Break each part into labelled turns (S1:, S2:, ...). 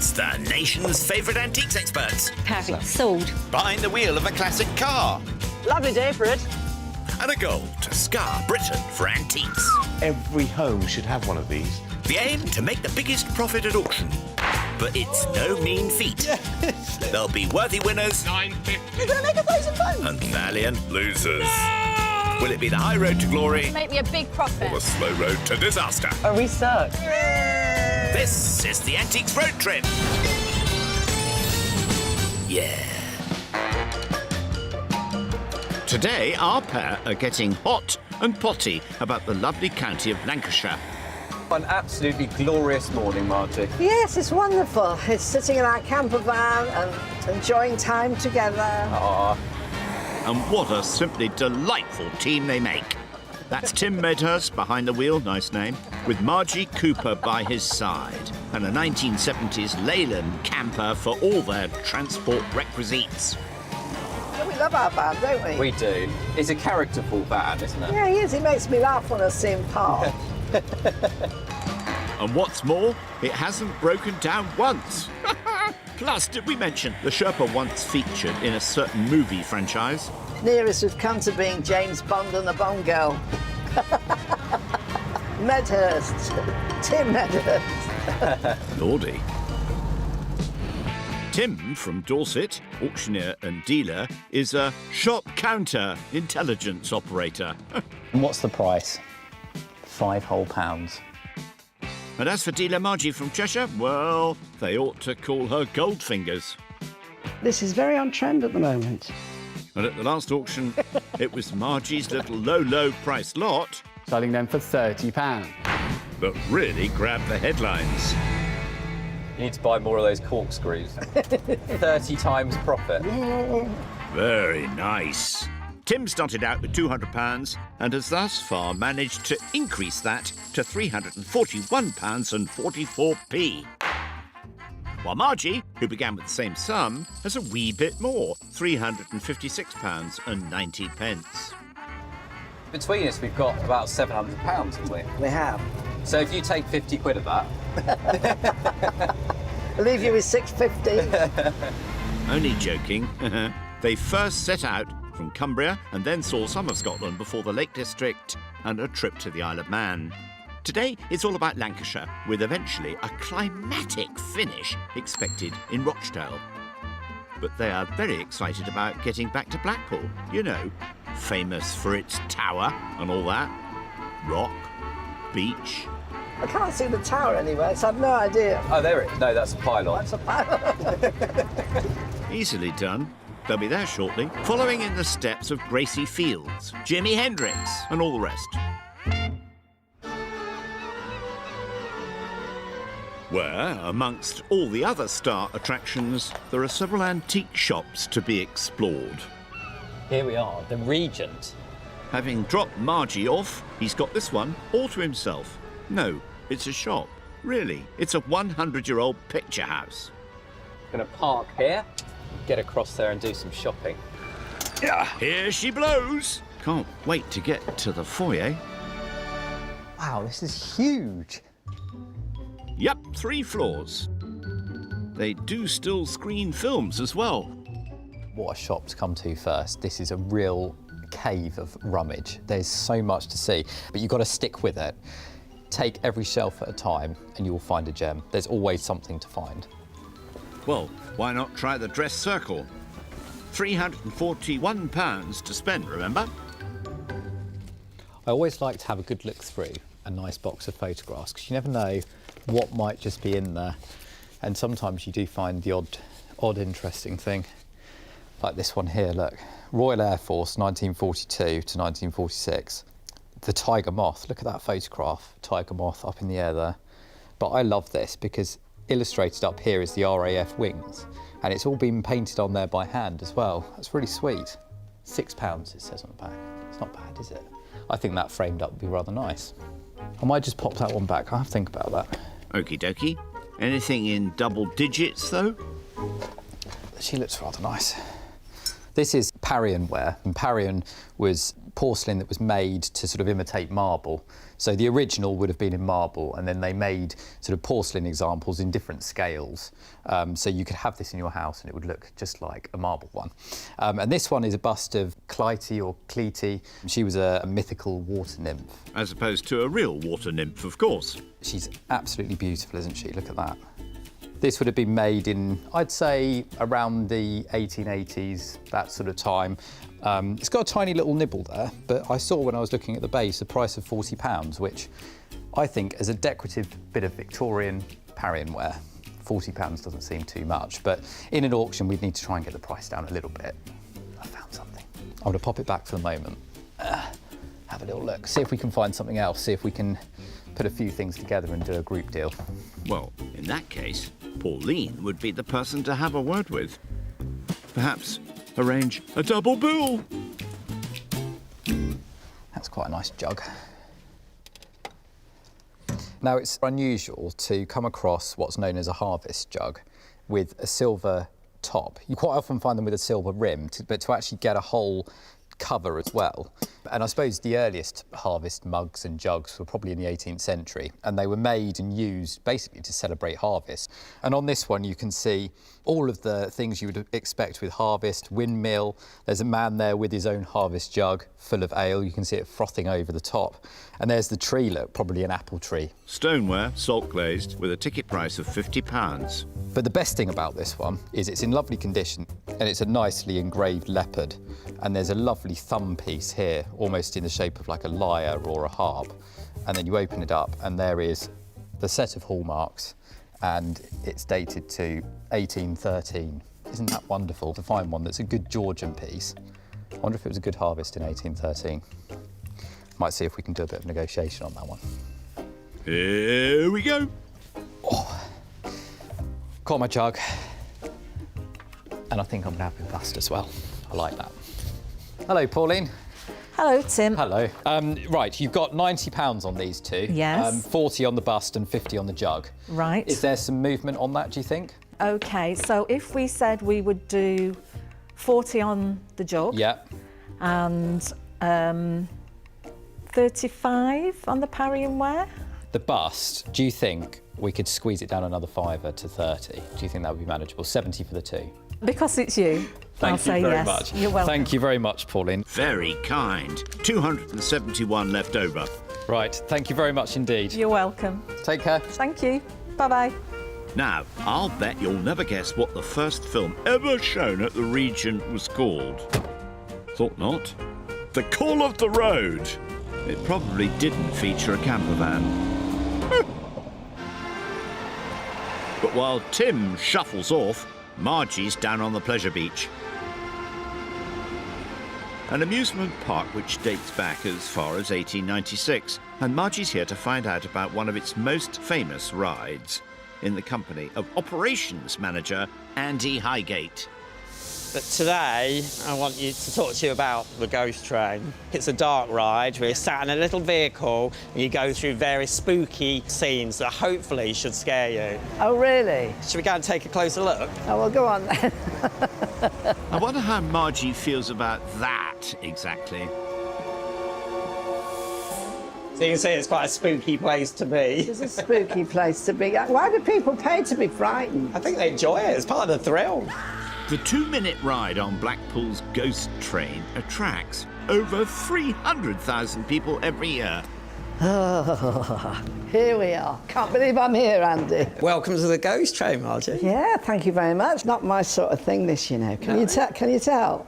S1: It's the nation's favourite antiques experts.
S2: Perfect. Sold.
S1: Behind the wheel of a classic car.
S3: Lovely day for it.
S1: And a goal to scar Britain for antiques.
S4: Every home should have one of these.
S1: The aim to make the biggest profit at auction. But it's no mean feat.
S4: Yes.
S1: There'll be worthy winners.
S5: £9.50.
S3: You're going to make £1,000.
S1: And valiant losers. Will it be the high road to glory
S2: Make me a big profit.
S1: or the slow road to disaster?
S3: Are we stuck?
S1: This is the Antiques Road Trip. Yeah.
S6: Today, our pair are getting hot and potty about the lovely county of Lancashire.
S7: An absolutely glorious morning, Margie.
S3: Yes, it's wonderful. It's sitting in our camper van and enjoying time together.
S7: Ah,
S6: And what a simply delightful team they make. That's Tim Medhurst behind the wheel, nice name, with Margie Cooper by his side, and a 1970s Leyland camper for all their transport requisites.
S3: Yeah, we love our van, don't we?
S7: we do. It's a characterful van, isn't it?
S3: Yeah, he is. He makes me laugh when I see him park.
S6: And what's more, it hasn't broken down once. Plus, did we mention the Sherpa once featured in a certain movie franchise?
S3: Nearest we've come to being James Bond and the Bond girl. Medhurst. Tim Medhurst.
S6: Lordy. Tim from Dorset, auctioneer and dealer, is a shop counter intelligence operator.
S8: And what's the price? £5 whole.
S6: And as for dealer Margie from Cheshire, well, they ought to call her Goldfingers.
S9: This is very on trend at the moment.
S6: And at the last auction, it was Margie's little low price lot
S9: Selling them for £30.
S6: that really grabbed the headlines.
S7: You need to buy more of those corkscrews. 30 times profit.
S6: Very nice. Tim started out with £200 and has thus far managed to increase that to £341.44p. While Margie, who began with the same sum, has a wee bit more, £356.90.
S7: Between us, we've got about £700, haven't we?
S3: We have.
S7: So if you take 50 quid of that,
S3: I'll leave you with £6.50.
S6: Only joking. They first set out from Cumbria and then saw some of Scotland before the Lake District and a trip to the Isle of Man. Today, it's all about Lancashire, with eventually a climatic finish expected in Rochdale. But they are very excited about getting back to Blackpool, you know, famous for its tower and all that. Rock, beach.
S3: I can't see the tower anywhere, so I've no idea.
S7: oh, there it is. No, that's a pylon.
S3: That's a pylon.
S6: Easily done. They'll be there shortly, following in the steps of Gracie Fields, Jimi Hendrix and all the rest. Where, amongst all the other star attractions, there are several antique shops to be explored.
S8: Here we are, the Regent.
S6: Having dropped Margie off, he's got this one all to himself. No, it's a shop. Really, it's a 100-year-old picture house.
S7: Gonna park here, get across there and do some shopping.
S6: Yeah, here she blows. Can't wait to get to the foyer.
S8: Wow, this is huge.
S6: Yep, 3 floors. They do still screen films as well.
S8: What a shop to come to first. This is a real cave of rummage. There's so much to see, but you've got to stick with it. Take every shelf at a time and you'll find a gem. There's always something to find.
S6: Well, why not try the dress circle? £341 to spend, remember?
S8: I always like to have a good look through a nice box of photographs because you never know what might just be in there. And sometimes you do find the odd interesting thing. Like this one here, look. Royal Air Force, 1942 to 1946. The tiger moth, look at that photograph. Tiger moth up in the air there. But I love this because illustrated up here is the RAF wings. And it's all been painted on there by hand as well. That's really sweet. £6 it says on the back. It's not bad, is it? I think that framed up would be rather nice. I might just pop that one back. I'll have to think about that.
S6: Okie dokie. Anything in double digits, though?
S8: She looks rather nice. This is Parian ware, and Parian was porcelain that was made to sort of imitate marble. So the original would have been in marble, and then they made sort of porcelain examples in different scales. So you could have this in your house and it would look just like a marble one. And this one is a bust of Clytie or Clete. She was a mythical water nymph.
S6: As opposed to a real water nymph, of course.
S8: She's absolutely beautiful, isn't she? Look at that. This would have been made in, I'd say, around the 1880s, that sort of time. It's got a tiny little nibble there, but I saw when I was looking at the base a price of £40, which I think as a decorative bit of Victorian Parian ware, £40 doesn't seem too much, but in an auction we'd need to try and get the price down a little bit. I found something. I'm going to pop it back for the moment. Have a little look, see if we can find something else, see if we can put a few things together and do a group deal.
S6: Well, in that case, Pauline would be the person to have a word with. Perhaps arrange a double bill.
S8: That's quite a nice jug. Now, it's unusual to come across what's known as a harvest jug with a silver top. You quite often find them with a silver rim, but to actually get a whole cover as well. And I suppose the earliest harvest mugs and jugs were probably in the 18th century, and they were made and used basically to celebrate harvest. And on this one you can see all of the things you would expect with harvest. Windmill, there's a man there with his own harvest jug full of ale, you can see it frothing over the top. And there's the tree, look, probably an apple tree.
S6: Stoneware, salt glazed, with a ticket price of £50.
S8: But the best thing about this one is it's in lovely condition, and it's a nicely engraved leopard, and there's a lovely thumb piece here, almost in the shape of like a lyre or a harp. And then you open it up and there is the set of hallmarks, and it's dated to 1813. Isn't that wonderful to find one that's a good Georgian piece? I wonder if it was a good harvest in 1813. Might see if we can do a bit of negotiation on that one.
S6: Here we go.
S8: Got my jug, and I think I'm gonna have a bust as well. I like that. Hello, Pauline.
S2: Hello, Tim.
S8: Hello. Right, you've got £90 on these two.
S2: Yes.
S8: 40 on the bust and 50 on the jug.
S2: Right.
S8: Is there some movement on that, do you think?
S2: OK, so if we said we would do 40 on the jug
S8: Yeah.
S2: and 35 on the Parian ware.
S8: The bust, do you think we could squeeze it down another fiver to 30? Do you think that would be manageable? 70 for the two?
S2: Because it's you, I'll
S8: Thank you
S2: say
S8: very
S2: yes.
S8: much.
S2: You're welcome.
S8: Thank you very much, Pauline.
S6: Very kind. 271 left over.
S8: Right, thank you very much indeed.
S2: You're welcome.
S8: Take care.
S2: Thank you. Bye-bye.
S6: Now, I'll bet you'll never guess what the first film ever shown at the Regent was called. Thought not. The Call of the Road. It probably didn't feature a camper van. But while Tim shuffles off, Margie's down on the pleasure beach. An amusement park which dates back as far as 1896, and Margie's here to find out about one of its most famous rides, in the company of operations manager Andy Highgate.
S5: But today, I want to talk to you about the Ghost Train. It's a dark ride. We're sat in a little vehicle and you go through various spooky scenes that hopefully should scare you.
S3: Oh, really?
S5: Should we go and take a closer look?
S3: Oh, well, go on then.
S6: I wonder how Margie feels about that exactly.
S5: So you can see it's quite a spooky place to be.
S3: It's a spooky place to be. Why do people pay to be frightened?
S5: I think they enjoy it. It's part of the thrill.
S6: The 2-minute ride on Blackpool's Ghost Train attracts over 300,000 people every year.
S3: Oh, here we are. Can't believe I'm here, Andy.
S5: Welcome to the Ghost Train, Margie.
S3: Yeah, thank you very much. Not my sort of thing, this, you know. Can you tell?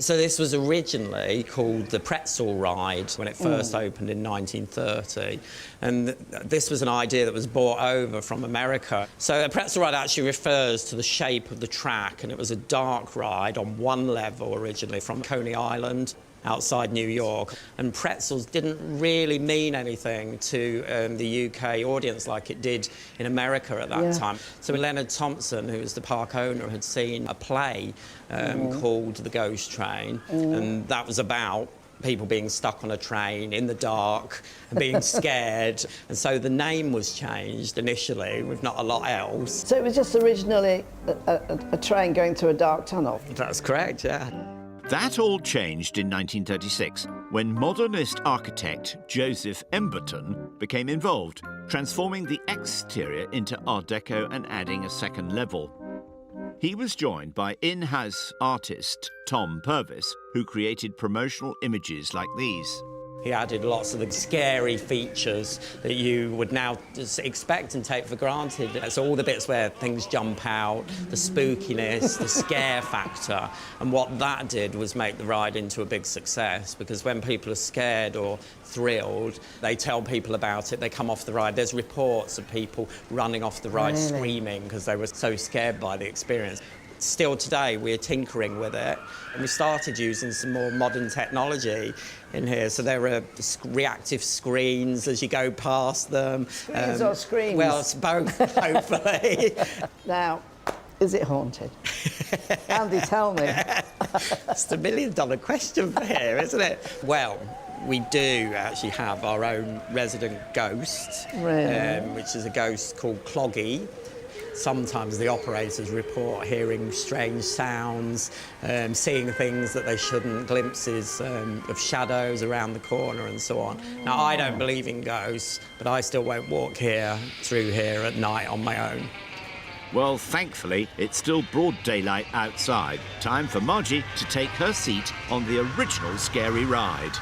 S5: So this was originally called the Pretzel Ride when it first opened in 1930. And this was an idea that was brought over from America. So a pretzel ride actually refers to the shape of the track, and it was a dark ride on one level originally from Coney Island outside New York, and pretzels didn't really mean anything to the UK audience like it did in America at that time. So Leonard Thompson, who was the park owner, had seen a play called The Ghost Train, and that was about people being stuck on a train in the dark and being scared. And so the name was changed initially with not a lot else.
S3: So it was just originally a train going through a dark tunnel?
S5: That's correct, yeah.
S6: That all changed in 1936 when modernist architect Joseph Emberton became involved, transforming the exterior into Art Deco and adding a second level. He was joined by in-house artist Tom Purvis, who created promotional images like these.
S5: He added lots of the scary features that you would now just expect and take for granted. So all the bits where things jump out, the spookiness, the scare factor. And what that did was make the ride into a big success, because when people are scared or thrilled, they tell people about it, they come off the ride. There's reports of people running off the ride screaming because they were so scared by the experience. Still today, we're tinkering with it, and we started using some more modern technology in here. So there are reactive screens as you go past them.
S3: Screens or screens?
S5: Well, it's both, hopefully.
S3: Now, is it haunted? Andy, tell me.
S5: It's the $1 million question for here, isn't it? Well, we do actually have our own resident ghost, which is a ghost called Cloggy. Sometimes the operators report hearing strange sounds, seeing things that they shouldn't, glimpses of shadows around the corner and so on. Now, I don't believe in ghosts, but I still won't walk through here at night on my own.
S6: Well, thankfully, it's still broad daylight outside. Time for Margie to take her seat on the original scary ride.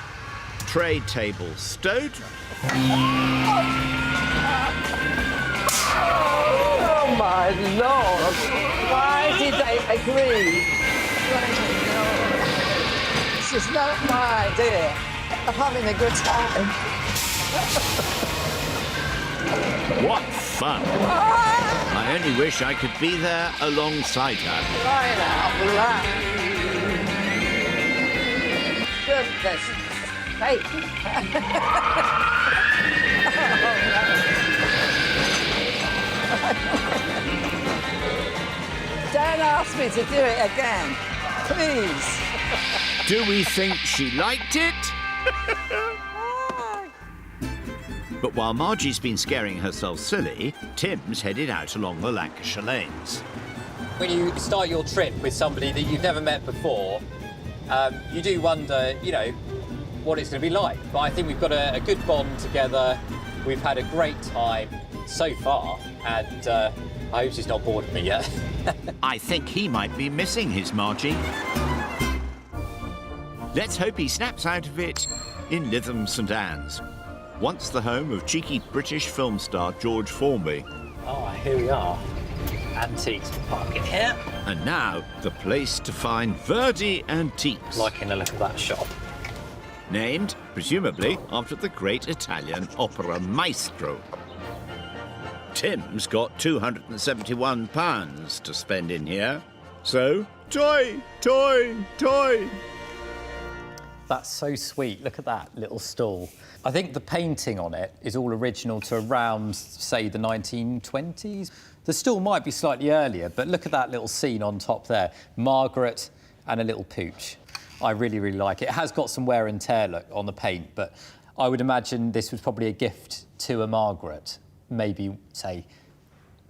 S6: Tray table stowed.
S3: Oh my Lord! Why did they agree? This is not my idea. I'm having a good time.
S6: What fun! I only wish I could be there alongside her.
S3: Right out loud. Goodness sake. Don't ask me to do it again, please.
S6: Do we think she liked it? But while Margie's been scaring herself silly, Tim's headed out along the Lancashire lanes.
S7: When you start your trip with somebody that you've never met before, you do wonder, what it's going to be like. But I think we've got a good bond together. We've had a great time so far, and I hope she's not bored of me yet.
S6: I think he might be missing his Margie. Let's hope he snaps out of it in Lytham St Anne's, once the home of cheeky British film star George Formby.
S7: Oh, here we are. Antiques parking here.
S6: And now, the place to find Verdi Antiques.
S7: Liking the look of that shop.
S6: Named, presumably, after the great Italian opera maestro. Tim's got £271 to spend in here. So, toy, toy, toy.
S8: That's so sweet. Look at that little stall. I think the painting on it is all original to around, say, the 1920s. The stall might be slightly earlier, but look at that little scene on top there. Margaret and a little pooch. I really, really like it. It has got some wear and tear look on the paint, but I would imagine this was probably a gift to a Margaret. Maybe, say,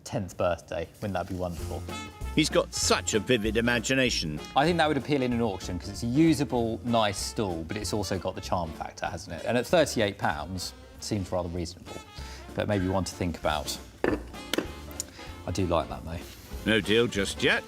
S8: 10th birthday. Wouldn't that be wonderful?
S6: He's got such a vivid imagination.
S8: I think that would appeal in an auction because it's a usable, nice stall, but it's also got the charm factor, hasn't it? And at £38, seems rather reasonable, but maybe one to think about. I do like that, though.
S6: No deal just yet.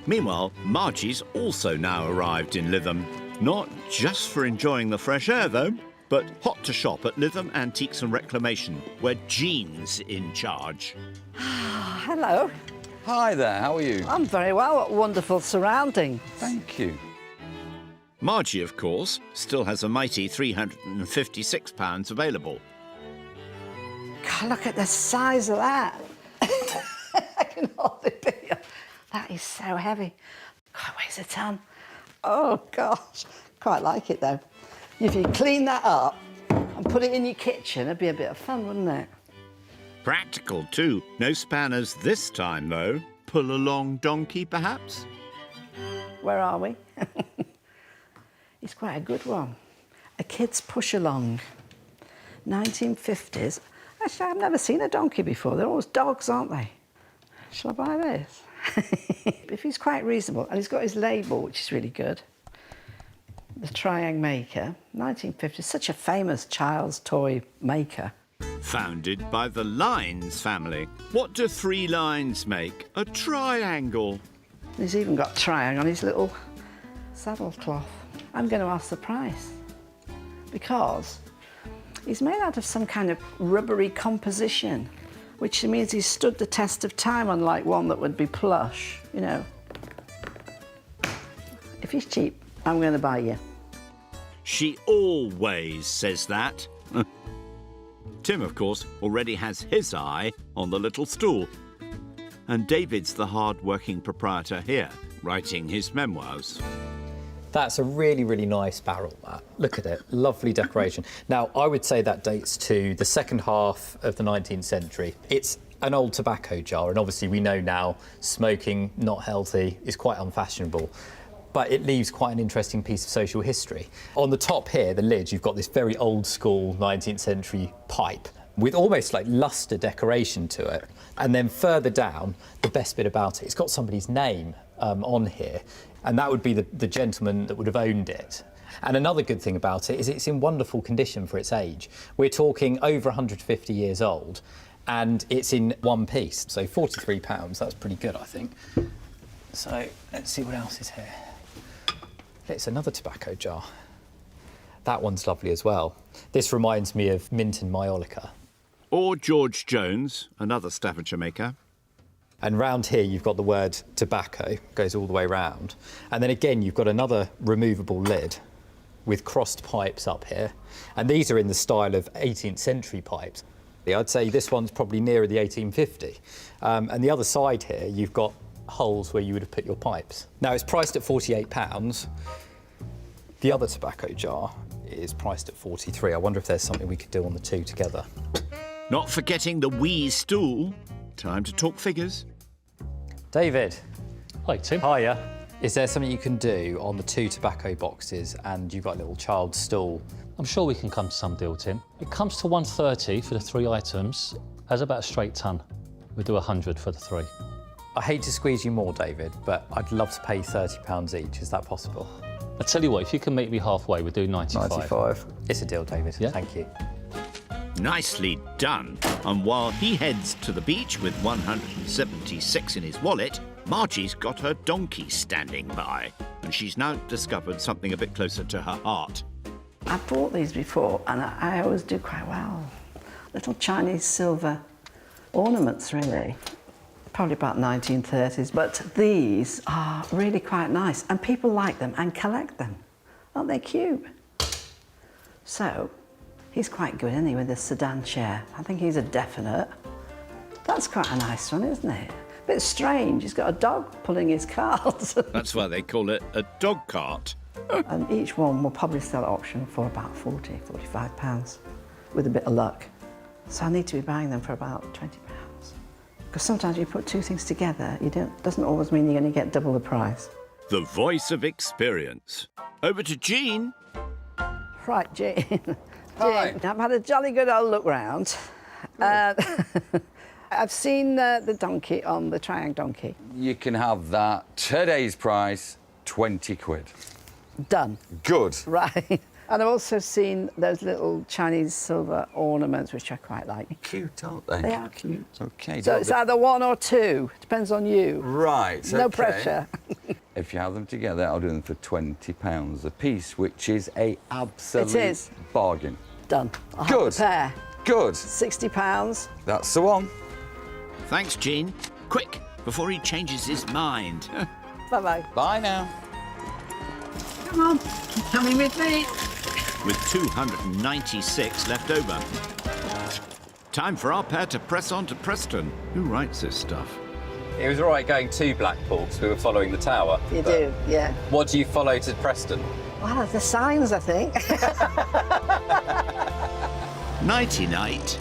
S6: Meanwhile, Margie's also now arrived in Lytham. Not just for enjoying the fresh air, though, but hot to shop at Lytham Antiques and Reclamation, where Jean's in charge.
S3: Hello.
S10: Hi there, how are you?
S3: I'm very well. What wonderful surroundings.
S10: Thank you.
S6: Margie, of course, still has a mighty £356 available.
S3: God, look at the size of that. I can hardly be. That is so heavy. God, it weighs a ton. Oh, gosh. Quite like it, though. If you clean that up and put it in your kitchen, it'd be a bit of fun, wouldn't it?
S6: Practical, too. No spanners this time, though. Pull along donkey, perhaps?
S3: Where are we? It's quite a good one. A kid's push-along. 1950s. Actually, I've never seen a donkey before. They're always dogs, aren't they? Shall I buy this? If he's quite reasonable, and he's got his label, which is really good. The Triang Maker, 1950, such a famous child's toy maker.
S6: Founded by the Lines family. What do 3 lines make? A triangle.
S3: He's even got Triang on his little saddle cloth. I'm going to ask the price because he's made out of some kind of rubbery composition, which means he's stood the test of time, unlike one that would be plush, you know. If he's cheap, I'm going to buy you.
S6: She always says that. Tim, of course, already has his eye on the little stool. And David's the hard-working proprietor here, writing his memoirs.
S8: That's a really, really nice barrel, that. Look at it, lovely decoration. Now, I would say that dates to the second half of the 19th century. It's an old tobacco jar, and obviously we know now smoking, not healthy, is quite unfashionable. But it leaves quite an interesting piece of social history. On the top here, the lid, you've got this very old school 19th century pipe with almost like lustre decoration to it. And then further down, the best bit about it, it's got somebody's name on here, and that would be the gentleman that would have owned it. And another good thing about it is it's in wonderful condition for its age. We're talking over 150 years old, and it's in one piece. So £43, that's pretty good, I think. So let's see what else is here. It's another tobacco jar. That one's lovely as well. This reminds me of Minton Maiolica.
S6: Or George Jones, another Staffordshire maker.
S8: And round here you've got the word tobacco, goes all the way round. And then again you've got another removable lid with crossed pipes up here. And these are in the style of 18th century pipes. I'd say this one's probably nearer the 1850. And the other side here you've got holes where you would have put your pipes. Now it's priced at £48. The other tobacco jar is priced at 43. I wonder if there's something we could do on the two together.
S6: Not forgetting the wee stool. Time to talk figures.
S8: David.
S11: Hi, Tim.
S8: Hiya. Is there something you can do on the 2 tobacco boxes and you've got a little child's stool?
S11: I'm sure we can come to some deal, Tim. It comes to 130 for the 3 items, as about a straight ton. We'll do 100 for the 3.
S8: I hate to squeeze you more, David, but I'd love to pay £30 each. Is that possible?
S11: I tell you what, if you can meet me halfway, we'll do 95.
S8: 95. It's a deal, David.
S11: Yeah?
S8: Thank you.
S6: Nicely done. And while he heads to the beach with 176 in his wallet, Margie's got her donkey standing by. And she's now discovered something a bit closer to her heart.
S3: I've bought these before, and I always do quite well. Little Chinese silver ornaments, really. Probably about 1930s, but these are really quite nice, and people like them and collect them. Aren't they cute? So, he's quite good, isn't he, with this sedan chair? I think he's a definite. That's quite a nice one, isn't it? Bit strange, he's got a dog pulling his cart.
S6: That's why they call it a dog cart.
S3: And each one will probably sell at auction for about £45, with a bit of luck. So I need to be buying them for about £20. Because sometimes you put 2 things together, doesn't always mean you're going to get double the price.
S6: The voice of experience. Over to Jean.
S3: Right, Jean.
S10: Hi.
S3: Jean, I've had a jolly good old look round. I've seen the donkey on the Triang donkey.
S10: You can have that. Today's price, 20 quid.
S3: Done.
S10: Good.
S3: Right. And I've also seen those little Chinese silver ornaments, which I quite like.
S10: Cute, aren't they?
S3: They are cute.
S10: OK.
S3: So it's either 1 or 2. Depends on you.
S10: Right.
S3: No
S10: okay.
S3: pressure.
S10: If you have them together, I'll do them for £20 a piece, which is a absolute
S3: It is.
S10: bargain.
S3: Done. I'll
S10: Good.
S3: have the pair.
S10: Good.
S3: £60.
S10: That's the one.
S6: Thanks, Jean. Quick, before he changes his mind.
S3: Bye-bye.
S10: Bye now.
S3: Come on, coming with me.
S6: With 296 left over. Time for our pair to press on to Preston. Who writes this stuff?
S7: It was all right going to Blackpool because we were following the tower.
S3: You
S7: but
S3: do, yeah.
S7: What do you follow to Preston?
S3: Well, the signs, I think.
S6: Nighty-night.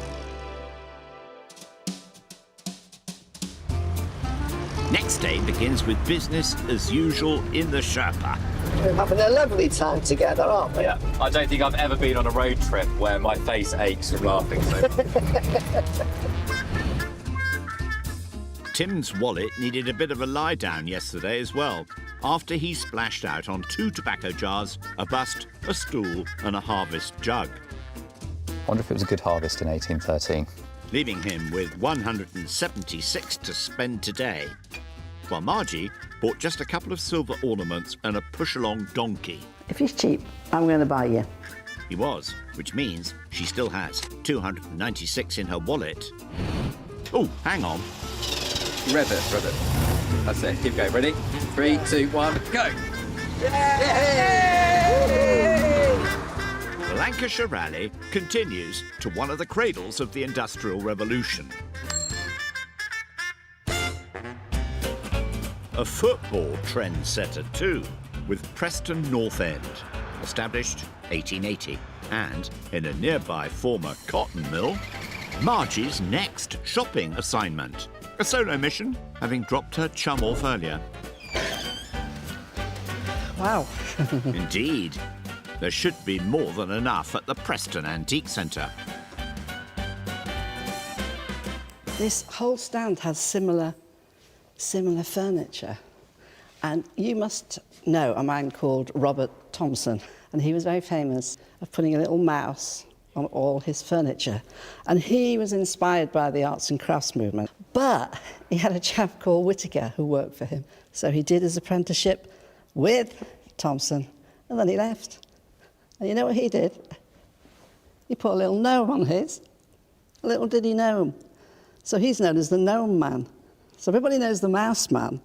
S6: Next day begins with business as usual in the Sherpa.
S3: We're having a lovely time together, aren't we?
S7: Yeah. I don't think I've ever been on a road trip where my face aches from laughing so.
S6: Tim's wallet needed a bit of a lie down yesterday as well, after he splashed out on 2 tobacco jars, a bust, a stool and a harvest jug,
S8: I wonder if it was a good harvest in 1813.
S6: leaving him with 176 to spend today. While Margie bought just a couple of silver ornaments and a push-along donkey.
S9: If he's cheap, I'm going to buy you.
S6: He was, which means she still has 296 in her wallet. Oh, hang on.
S7: Rev it. That's it. Keep going. Ready? 3, 2, 1, go!
S6: The Lancashire Rally continues to one of the cradles of the Industrial Revolution. A football trendsetter too, with Preston North End, established 1880, and in a nearby former cotton mill, Margie's next shopping assignment. A solo mission, having dropped her chum off earlier.
S3: Wow.
S6: Indeed. There should be more than enough at the Preston Antique Centre.
S3: This whole stand has similar furniture. And you must know a man called Robert Thompson, and he was very famous of putting a little mouse on all his furniture. And he was inspired by the arts and crafts movement. But he had a chap called Whittaker who worked for him. So he did his apprenticeship with Thompson, and then he left. And you know what he did? He put a little gnome on his. A little did he gnome. So he's known as the Gnome Man. So everybody knows the Mouse Man,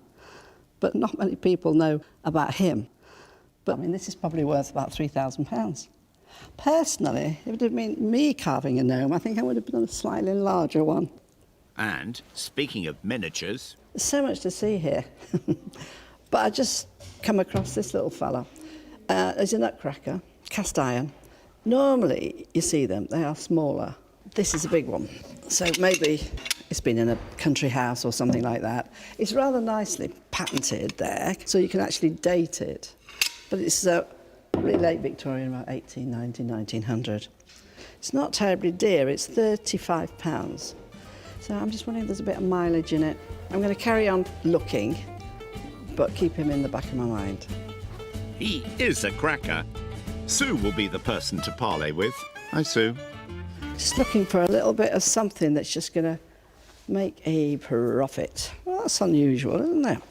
S3: but not many people know about him. But I mean, this is probably worth about £3,000. Personally, if it had been me carving a gnome, I think I would have done a slightly larger one.
S6: And, speaking of miniatures...
S3: There's so much to see here. But I just come across this little fella. There's a nutcracker, cast iron. Normally, you see them, they are smaller. This is a big one. So maybe it's been in a country house or something like that. It's rather nicely patented there, so you can actually date it. But it's really late Victorian, about 1890, 1900. It's not terribly dear, it's £35. So I'm just wondering if there's a bit of mileage in it. I'm going to carry on looking, but keep him in the back of my mind.
S6: He is a cracker. Sue will be the person to parley with. Hi, Sue.
S3: Just looking for a little bit of something that's just going to make a profit. Well, that's unusual, isn't it?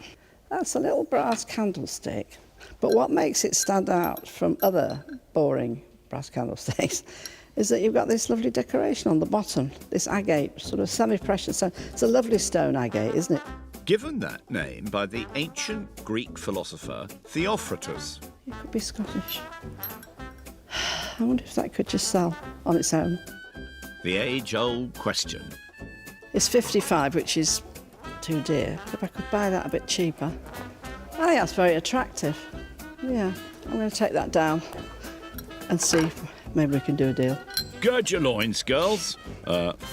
S3: That's a little brass candlestick. But what makes it stand out from other boring brass candlesticks is that you've got this lovely decoration on the bottom, this agate, sort of semi-precious stone. It's a lovely stone agate, isn't it?
S6: Given that name by the ancient Greek philosopher Theophratus.
S3: It could be Scottish. I wonder if that could just sell on its own.
S6: The age-old question.
S3: It's 55, which is too dear. If I could buy that a bit cheaper. I think that's very attractive. Yeah, I'm going to take that down and see if maybe we can do a deal.
S6: Gird your loins, girls.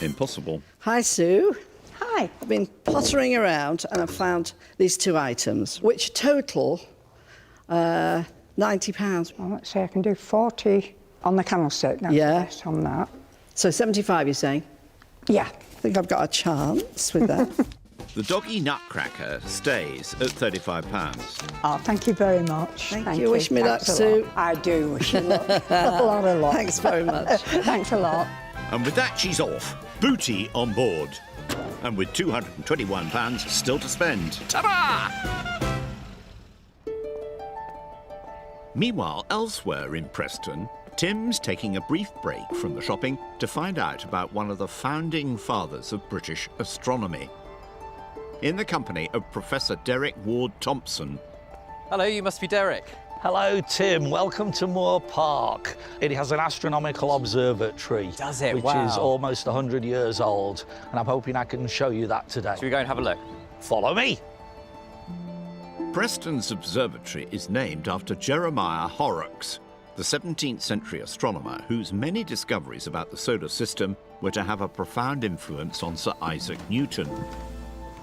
S6: Impossible.
S3: Hi, Sue.
S9: Hi.
S3: I've been pottering around and I've found these two items, which total £90.
S9: Well, let's say I can do 40 on the candlestick. That's
S3: Yeah.
S9: the best on that.
S3: So 75, you're saying?
S9: Yeah.
S3: I think I've got a chance with that.
S6: The doggy nutcracker stays at £35.
S9: Oh, thank you very much.
S3: Thank you. Wish me luck,
S9: Thanks a
S3: Sue.
S9: lot. I do wish you luck. a lot of luck.
S3: Thanks very much.
S9: Thanks a lot.
S6: And with that, she's off. Booty on board. And with £221 still to spend. Ta-da! Meanwhile, elsewhere in Preston, Tim's taking a brief break from the shopping to find out about one of the founding fathers of British astronomy. In the company of Professor Derek Ward Thompson.
S7: Hello, you must be Derek.
S12: Hello, Tim. Welcome to Moore Park. It has an astronomical observatory.
S7: Does it?
S12: Which
S7: Wow.
S12: is almost 100 years old, and I'm hoping I can show you that today.
S7: Should we go and have a look?
S12: Follow me.
S6: Preston's observatory is named after Jeremiah Horrocks, the 17th century astronomer whose many discoveries about the solar system were to have a profound influence on Sir Isaac Newton.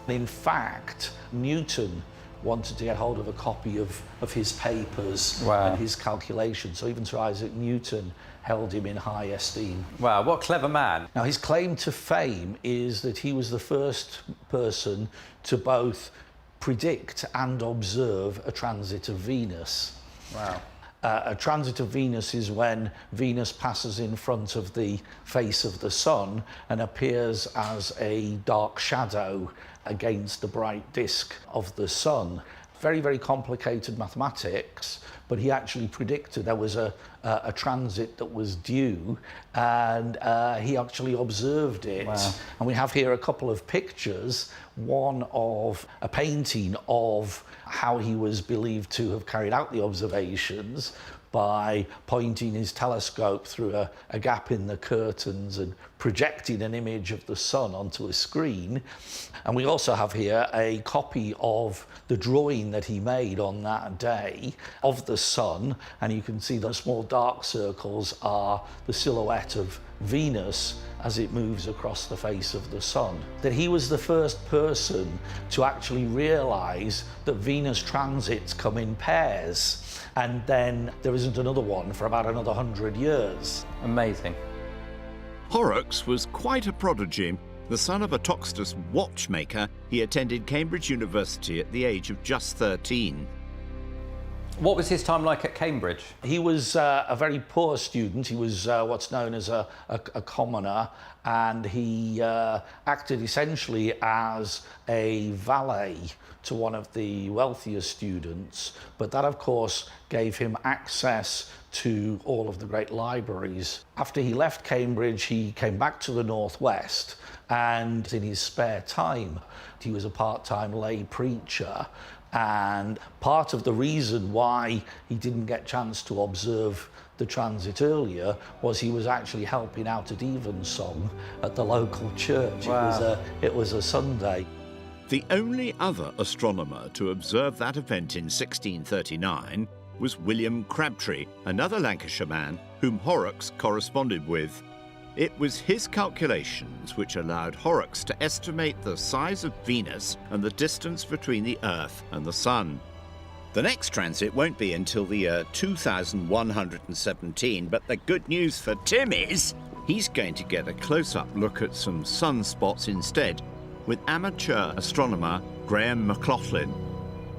S12: In fact, Newton wanted to get hold of a copy of his papers
S8: Wow.
S12: and his calculations. So even Sir Isaac Newton held him in high esteem.
S8: Wow, what a clever man.
S12: Now, his claim to fame is that he was the first person to both predict and observe a transit of Venus.
S8: Wow.
S12: A transit of Venus is when Venus passes in front of the face of the sun and appears as a dark shadow against the bright disk of the sun. Very, very complicated mathematics, but he actually predicted there was a transit that was due, and he actually observed it.
S8: Wow.
S12: And we have here a couple of pictures, one of a painting of how he was believed to have carried out the observations by pointing his telescope through a gap in the curtains and projecting an image of the sun onto a screen. And we also have here a copy of the drawing that he made on that day of the sun, and you can see the small dark circles are the silhouette of Venus as it moves across the face of the sun. That he was the first person to actually realise that Venus transits come in pairs, and then there isn't another one for about another 100 years.
S8: Amazing.
S6: Horrocks was quite a prodigy. The son of a Toxters watchmaker, he attended Cambridge University at the age of just 13.
S8: What was his time like at Cambridge?
S12: He was a very poor student. He was what's known as a commoner, and he acted essentially as a valet to one of the wealthier students. But that, of course, gave him access to all of the great libraries. After he left Cambridge, he came back to the Northwest, and in his spare time, he was a part-time lay preacher. And part of the reason why he didn't get a chance to observe the transit earlier was he was actually helping out at Evensong at the local church.
S8: Wow.
S12: It was a Sunday.
S6: The only other astronomer to observe that event in 1639 was William Crabtree, another Lancashire man whom Horrocks corresponded with. It was his calculations which allowed Horrocks to estimate the size of Venus and the distance between the Earth and the Sun. The next transit won't be until the year 2117, but the good news for Tim is he's going to get a close-up look at some sunspots instead with amateur astronomer Graham McLaughlin.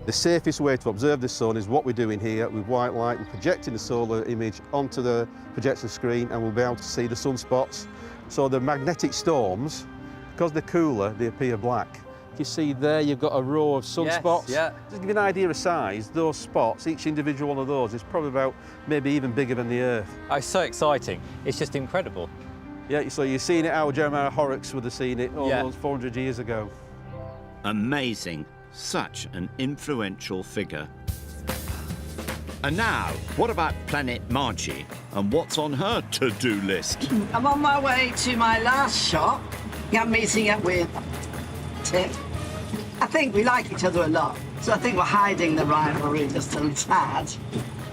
S13: The safest way to observe the sun is what we're doing here with white light and projecting the solar image onto the projection screen, and we'll be able to see the sunspots. So the magnetic storms, because they're cooler, they appear black. You see there you've got a row of sunspots.
S8: Yes, yeah.
S13: Just to give you an idea of size, those spots, each individual one of those is probably about maybe even bigger than the Earth.
S14: Oh, it's so exciting. It's just incredible.
S13: Yeah, so you're seeing it how Jeremiah Horrocks would have seen it almost 400 years ago.
S6: Amazing. Such an influential figure. And now, what about Planet Margie and what's on her to-do list?
S3: I'm on my way to my last shop. I'm meeting up with Tim. I think we like each other a lot, so I think we're hiding the rivalry just a tad.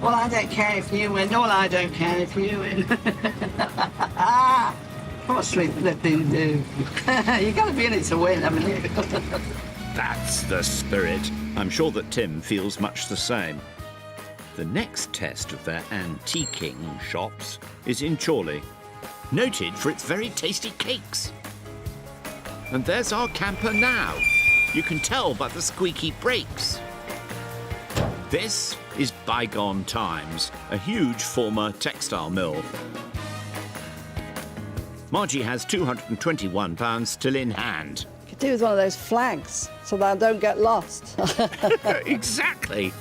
S3: Well, I don't care if you win. Well, I don't care if you win. Of course we flipping do. You got to be in it to win, haven't you?
S6: That's the spirit. I'm sure that Tim feels much the same. The next test of their antiquing shops is in Chorley, noted for its very tasty cakes. And there's our camper now. You can tell by the squeaky brakes. This is Bygone Times, a huge former textile mill. Margie has £221 still in hand.
S9: Could do with one of those flags so that I don't get lost.
S6: Exactly.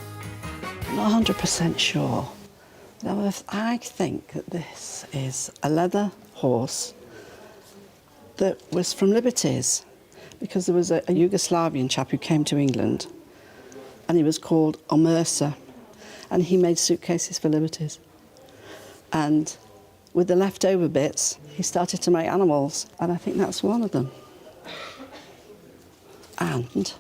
S9: I'm not 100% sure. Now, I think that this is a leather horse that was from Liberties, because there was a Yugoslavian chap who came to England and he was called Omersa, and he made suitcases for Liberties. And with the leftover bits, he started to make animals, and I think that's one of them. And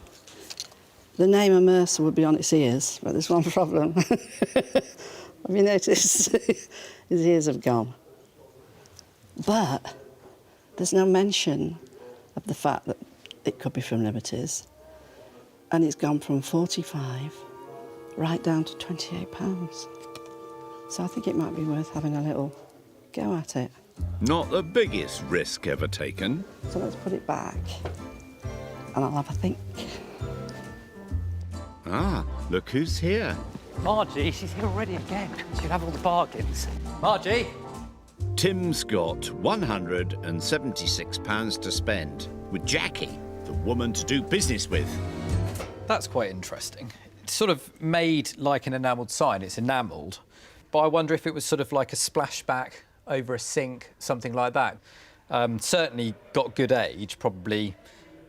S9: the name Omersa would be on its ears, but there's one problem. Have you noticed? His ears have gone. But there's no mention of the fact that it could be from Liberties. and it's gone from 45 right down to £28. So I think it might be worth having a little go at it.
S6: Not the biggest risk ever taken.
S9: So let's put it back and I'll have a think.
S6: Ah, look who's here.
S14: Margie, she's here already again. She'll have all the bargains. Margie!
S6: Tim's got £176 to spend with Jackie, the woman to do business with.
S8: That's quite interesting. It's sort of made like an enamelled sign. It's enamelled, but I wonder if it was sort of like a splashback over a sink, something like that. Certainly got good age, probably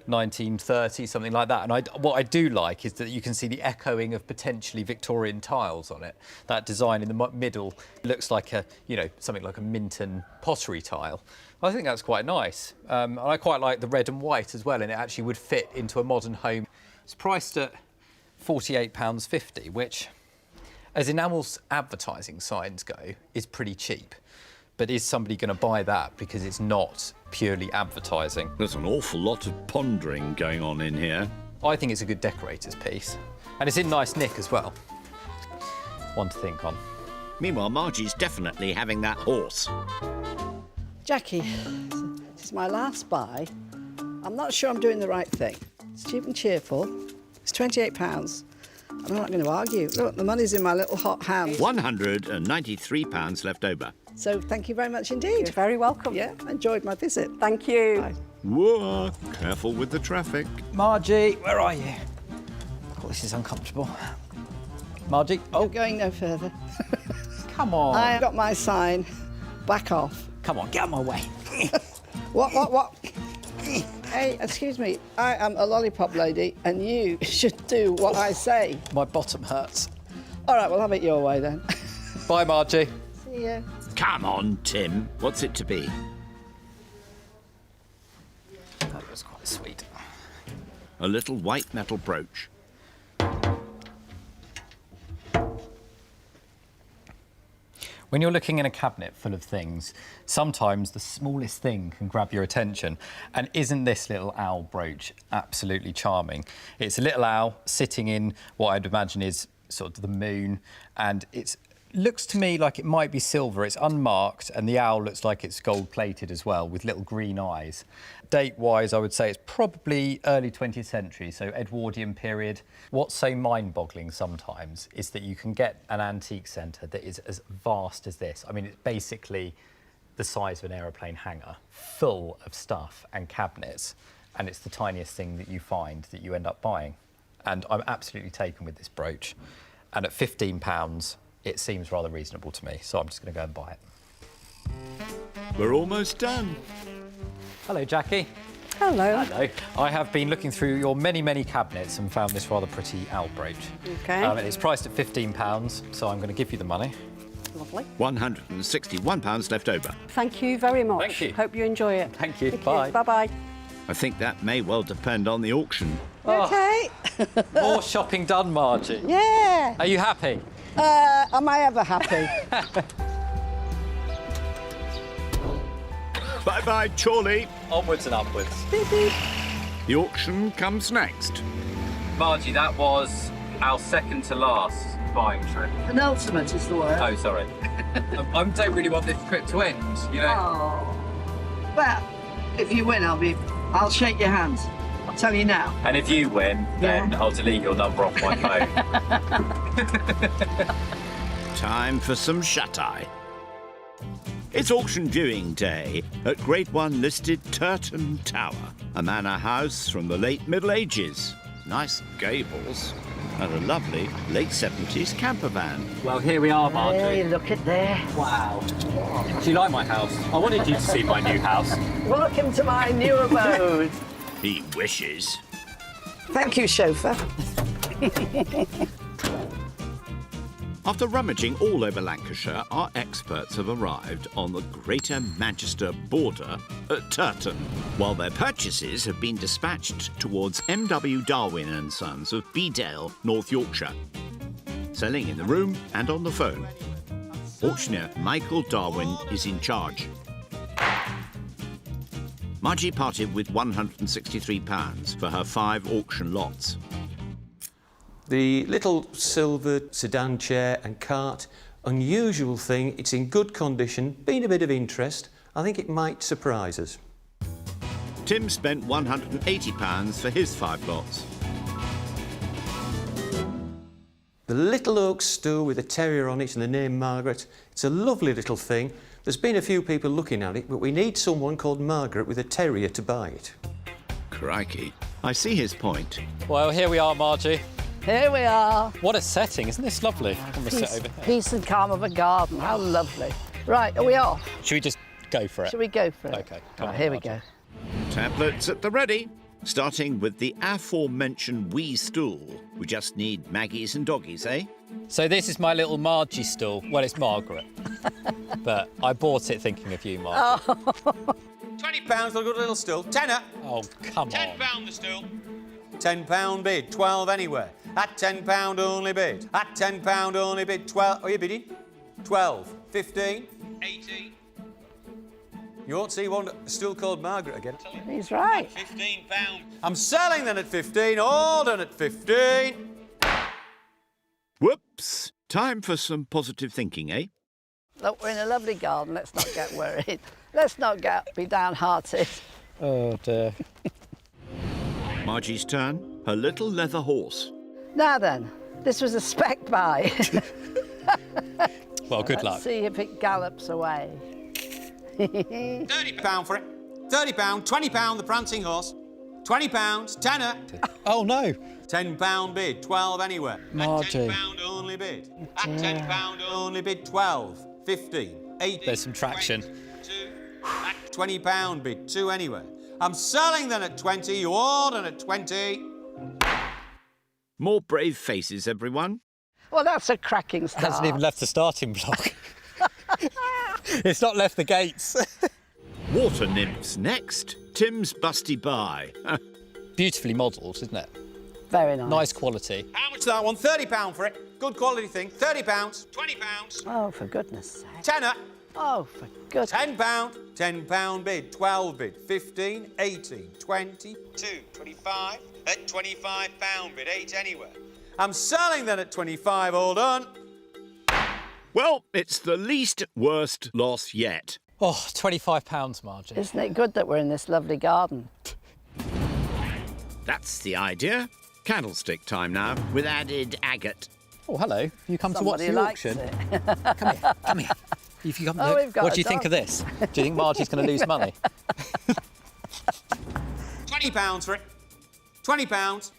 S8: 1930, something like that. And what I do like is that you can see the echoing of potentially Victorian tiles on it. That design in the middle looks like a, you know, something like a Minton pottery tile. I think that's quite nice. And I quite like the red and white as well, and it actually would fit into a modern home. It's priced at £48.50, which, as enamel's advertising signs go, is pretty cheap. But is somebody going to buy that because it's not purely advertising?
S6: There's an awful lot of pondering going on in here.
S8: I think it's a good decorator's piece. And it's in nice nick as well. One to think on.
S6: Meanwhile, Margie's definitely having that horse.
S9: Jackie, this is my last buy. I'm not sure I'm doing the right thing. It's cheap and cheerful. It's £28. I'm not going to argue. Look, the money's in my little hot hand.
S6: £193 left over.
S9: So thank you very much indeed.
S2: You're very welcome.
S9: Yeah, enjoyed my visit.
S2: Thank you.
S9: Bye.
S6: Whoa, careful with the traffic.
S8: Margie, where are you? Oh, this is uncomfortable. Margie,
S9: Oh, going no further.
S8: come on.
S9: I've got my sign. Back off.
S8: Come on, get out of my way.
S9: What? Hey, excuse me. I am a lollipop lady, and you should do what I say.
S8: My bottom hurts.
S9: All right, we'll have it your way then.
S8: Bye, Margie.
S9: See you.
S6: Come on, Tim. What's it to be?
S8: That was quite sweet.
S6: A little white metal brooch.
S8: When you're looking in a cabinet full of things, sometimes the smallest thing can grab your attention. And isn't this little owl brooch absolutely charming? It's a little owl sitting in what I'd imagine is sort of the moon, and it looks to me like it might be silver. It's unmarked, and the owl looks like it's gold-plated as well, with little green eyes. Date-wise, I would say it's probably early 20th century, so Edwardian period. What's so mind-boggling sometimes is that you can get an antique centre that is as vast as this. I mean, it's basically the size of an aeroplane hangar, full of stuff and cabinets, and it's the tiniest thing that you find that you end up buying. And I'm absolutely taken with this brooch. And at £15, it seems rather reasonable to me, so I'm just going to go and buy it.
S6: We're almost done.
S8: Hello, Jackie.
S2: Hello.
S8: Hello. I have been looking through your many, many cabinets and found this rather pretty owl brooch.
S2: Okay.
S8: And it's priced at £15, so I'm going to give you the money.
S2: Lovely.
S6: £161 left over.
S2: Thank you very much.
S8: Thank you.
S2: Hope you enjoy it.
S8: Thank you. Bye.
S2: Bye-bye.
S6: I think that may well depend on the auction.
S9: Okay.
S8: More shopping done, Margie.
S9: Yeah.
S8: Are you happy?
S9: Am I ever happy?
S6: Bye-bye, Chorley.
S8: Onwards and upwards.
S6: The auction comes next.
S14: Margie, that was our second to last buying trip.
S9: Penultimate is the word.
S14: Oh, sorry. I don't really want this trip to end, you know.
S9: Oh. Well, if you win, I'll shake your hands. I'll tell you now.
S14: And if you win, then I'll delete your number off my phone.
S6: Time for some shut-eye. It's auction viewing day at Grade 1 listed Turton Tower, a manor house from the late Middle Ages. Nice gables and a lovely late 70s camper van.
S14: Well, here we are, Margie.
S9: Hey, look at there.
S14: Wow. Do you like my house? I wanted you to see my new house.
S9: Welcome to my new abode.
S6: He wishes.
S9: Thank you, chauffeur.
S6: After rummaging all over Lancashire, our experts have arrived on the Greater Manchester border at Turton, while their purchases have been dispatched towards M.W. Darwin & Sons of Bedale, North Yorkshire. Selling in the room and on the phone. Auctioneer Michael Darwin is in charge. Margie parted with £163 for her 5 auction lots.
S15: The little silver sedan chair and cart, unusual thing, it's in good condition, been a bit of interest. I think it might surprise us.
S6: Tim spent £180 for his 5 lots.
S15: The little oak stool with a terrier on it and the name Margaret, it's a lovely little thing. There's been a few people looking at it, but we need someone called Margaret with a terrier to buy it.
S6: Crikey. I see his point.
S7: Well, here we are, Margie.
S3: Here we are.
S7: What a setting, isn't this lovely? I'm going to sit over here.
S3: Peace and calm of a garden. How lovely. Right, are we off?
S7: Should we just go for it?
S3: Should we go for it?
S7: OK, come
S3: Right,
S7: on,
S3: here we
S7: Margie.
S3: go.
S6: Tablets at the ready. Starting with the aforementioned wee stool. We just need Maggies and doggies, eh?
S7: So this is my little Margie stool. Well, it's Margaret. But I bought it thinking of you, Margie.
S3: Oh.
S15: £20 for a good little stool. Tenner.
S7: Oh, come on.
S15: £10 the stool. £10 bid, 12 anywhere. At £10 only bid. At £10 only bid, 12. Are you bidding? 12, 15, 18. You won't see one still called Margaret again.
S3: He's right.
S15: £15. I'm selling them at 15, all done at 15.
S6: Whoops. Time for some positive thinking, eh?
S3: Look, we're in a lovely garden. Let's not get worried. Let's not be downhearted.
S7: Oh, dear.
S6: Margie's turn. Her little leather horse.
S3: Now then, this was a spec buy.
S7: Well, good luck.
S3: Let's see if it gallops away.
S15: £30 for it. £30, £20 the prancing horse. £20, tenner.
S7: Oh, no.
S15: £10 bid, 12 anywhere.
S7: Margie.
S15: At £10 only bid. At £10 only bid, 12, 15, 18.
S7: There's some traction.
S15: 22. At £20 bid, 2 anywhere. I'm selling them at 20, you order at 20.
S6: More brave faces, everyone.
S3: Well, that's a cracking start.
S7: Hasn't even left the starting block. It's not left the gates.
S6: Water nymphs next. Tim's busty buy.
S7: Beautifully modelled, isn't it?
S3: Very nice.
S7: Nice quality.
S15: How much that one? £30 for it. Good quality thing. £30, £20.
S3: Oh, for goodness sake.
S15: Tenner.
S3: Oh, for goodness.
S15: £10. £10 bid, 12 bid, 15, 18, 22, 25. At £25 bid, 8 anywhere. I'm selling them at 25, all done.
S6: Well, it's the least worst loss yet.
S7: Oh, £25, Margie.
S3: Isn't it good that we're in this lovely garden?
S6: That's the idea. Candlestick time now, with added agate.
S8: Oh, hello. You come
S3: Somebody
S8: to watch the
S3: likes
S8: auction?
S3: it.
S8: Come here. If you come
S3: Oh, we've got
S8: what
S3: a
S8: do you think
S3: dog.
S8: of this? Do you think Margie's going to lose money?
S15: £20 for it. £20.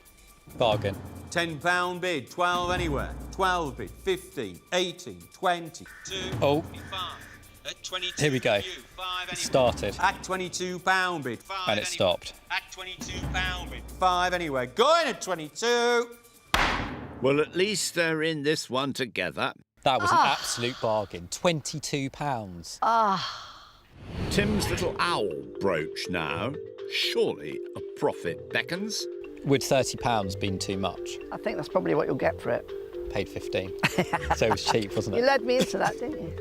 S7: Bargain.
S15: £10 bid, 12 anywhere. 12 bid, 15, 18, 22,
S7: Oh.
S15: 25. At 22,
S7: Here we go.
S15: you, 5
S7: It
S15: anywhere.
S7: started.
S15: At £22 bid, 5
S7: And it
S15: anywhere.
S7: stopped.
S15: At £22 bid, 5 anywhere. Going at 22.
S6: Well, at least they're in this one together.
S7: That was an absolute bargain. £22.
S6: Tim's little owl brooch now. Surely a profit beckons.
S7: Would £30 been too much?
S3: I think that's probably what you'll get for it.
S7: Paid 15. So it was cheap, wasn't
S3: You
S7: it?
S3: led me into that, didn't you?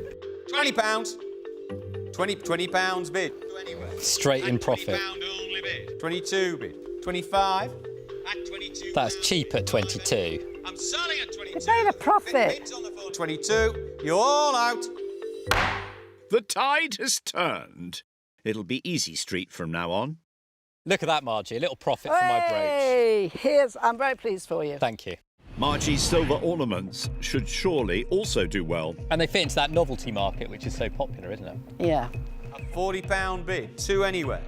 S15: £20. £20 bid. Anywhere.
S7: Straight in
S15: At
S7: profit.
S15: £20 only bid. 22 bid. 25. At 22.
S7: That's cheap at 22.
S15: I'm selling at 22.
S3: You made a profit.
S15: Bids on the phone. 22. You're all out.
S6: The tide has turned. It'll be easy street from now on.
S7: Look at that, Margie. A little profit for my brooch.
S3: Hey, I'm very pleased for you.
S7: Thank you.
S6: Margie's silver ornaments should surely also do well.
S7: And they fit into that novelty market, which is so popular, isn't it?
S3: Yeah.
S15: A £40 bid. 2 anywhere.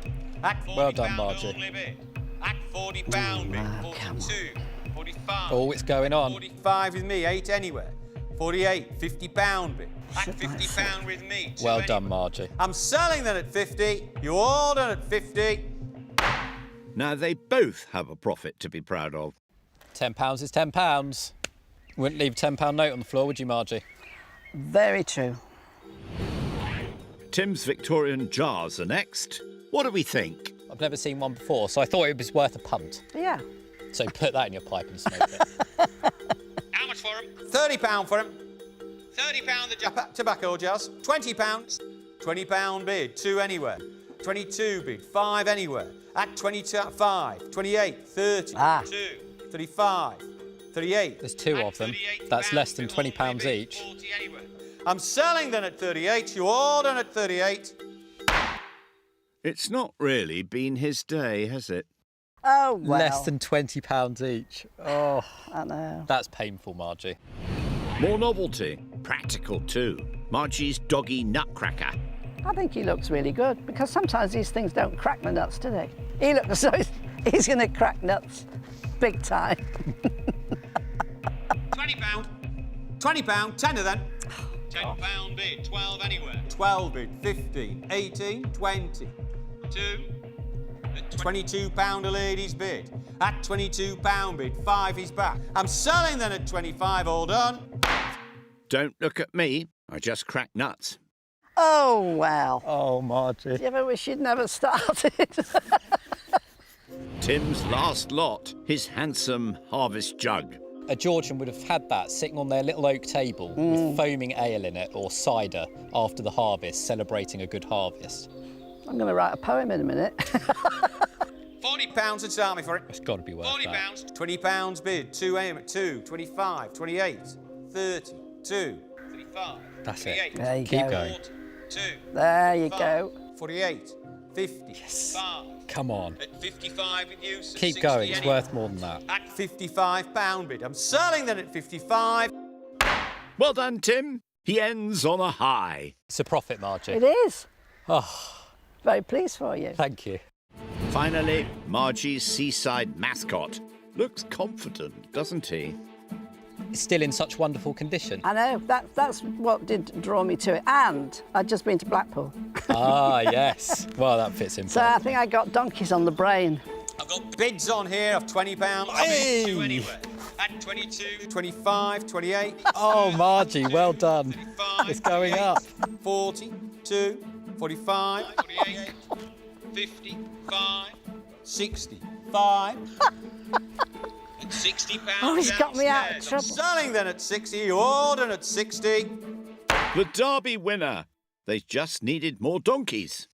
S15: At £40
S7: Well done, Margie.
S15: only bid. At £40 bid. 42. 45.
S7: Oh, it's going on.
S15: 45 with me. 8 anywhere. 48. £50 bid. At £50 with me. 2
S7: Well
S15: anywhere.
S7: done, Margie.
S15: I'm selling them at 50. You all done at 50.
S6: Now, they both have a profit to be proud of.
S7: £10 is £10. Wouldn't leave a £10 note on the floor, would you, Margie?
S3: Very true.
S6: Tim's Victorian jars are next. What do we think?
S7: I've never seen one before, so I thought it was worth a punt.
S3: Yeah.
S7: So put that in your pipe and smoke it.
S15: How much for them? £30 for them. £30 the tobacco jars. £20. £20 bid. 2 anywhere. 22 bid. 5 anywhere. At 25. 28. 30. 2. 35. 38.
S8: There's two of them. That's less than £20 each.
S15: I'm selling then at 38. You all done at 38.
S6: It's not really been his day, has it?
S3: Oh, well.
S8: Less than £20 each. Oh,
S3: I know.
S8: That's painful, Margie.
S6: More novelty. Practical too. Margie's doggy nutcracker.
S3: I think he looks really good because sometimes these things don't crack my nuts, do they? He looks as though he's going to crack nuts big time.
S15: £20. £20, tenner then. £10 bid, 12 anywhere. 12 bid, 15, 18, 20, 2. At £22 a lady's bid. At £22 bid, 5 is back. I'm selling then at 25, all done.
S6: Don't look at me. I just crack nuts.
S3: Oh, well.
S8: Oh, Margie.
S3: Do you ever wish you'd never started?
S6: Tim's last lot, his handsome harvest jug.
S8: A Georgian would have had that sitting on their little oak table with foaming ale in it or cider after the harvest, celebrating a good harvest.
S3: I'm going to write a poem in a minute.
S15: £40 would start me for it.
S8: It's got to be worth that.
S15: £40. £20 bid, 2 aim at 2, 25, 28, 30, 2, 35.
S8: That's
S15: 38,
S8: it.
S3: There you
S8: Keep
S3: go.
S8: going.
S15: 40, 2,
S3: There you
S15: 5,
S3: go.
S15: 48, 50,
S8: Yes.
S15: 5.
S8: Come on.
S15: At 55 with you. So
S8: Keep
S15: 60
S8: going. It's
S15: anyway.
S8: worth more than that.
S15: At £55 bid. I'm selling then at 55.
S6: Well done, Tim. He ends on a high.
S8: It's a profit, Margie.
S3: It is.
S8: Oh,
S3: Very pleased for you.
S8: thank you.
S6: Finally, Margie's seaside mascot. Looks confident, doesn't he?
S8: It's still in such wonderful condition.
S3: I know, that's what did draw me to it. And I'd just been to Blackpool.
S8: Ah, yes. Well, that fits in.
S3: So I think I got donkeys on the brain.
S15: I've got bids on here of £20.
S8: Hey!
S15: 2 anywhere. At 22, 25, 28.
S8: Oh, Margie, well done.
S15: 35,
S8: It's going up.
S15: 40, 2, 45, 48, 55, 65. At £60.
S3: Oh, he's got me out of
S15: downstairs.
S3: trouble.
S15: I'm selling then at 60. You ordered at 60.
S6: The Derby winner. They just needed more donkeys.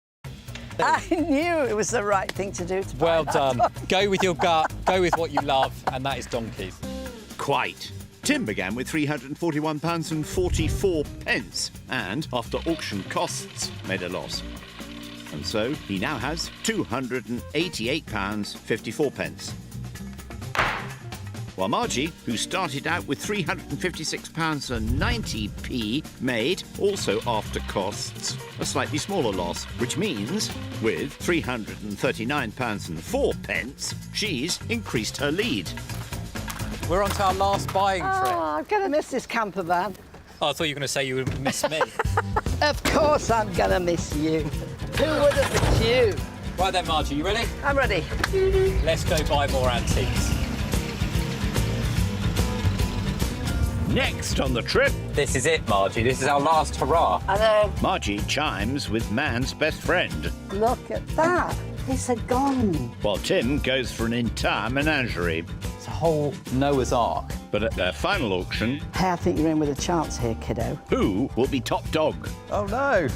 S3: I knew it was the right thing to do. To buy
S8: Well
S3: that
S8: done.
S3: donkey.
S8: Go with your gut. Go with what you love, and that is donkeys.
S6: Quite. Tim began with £341.44 and, after auction costs, made a loss. And so he now has £288.54. While Margie, who started out with £356.90, made, also after costs, a slightly smaller loss, which means, with £339.04, she's increased her lead.
S8: We're on to our last buying trip.
S3: Oh, I'm going to miss this camper van.
S8: Oh, I thought you were going to say you would miss me.
S3: Of course I'm going to miss you. Who would have missed you?
S7: Right then, Margie, you ready?
S3: I'm ready.
S7: Let's go buy more antiques.
S6: Next on the trip,
S7: This is it, Margie. This is our last hurrah.
S3: I know.
S6: Margie chimes with man's best friend,
S3: Look at that. It's a gong.
S6: while Tim goes for an entire menagerie.
S8: It's a whole Noah's Ark.
S6: But at their final auction,
S3: Hey, I think you're in with a chance here, kiddo.
S6: who will be top dog?
S8: Oh, no.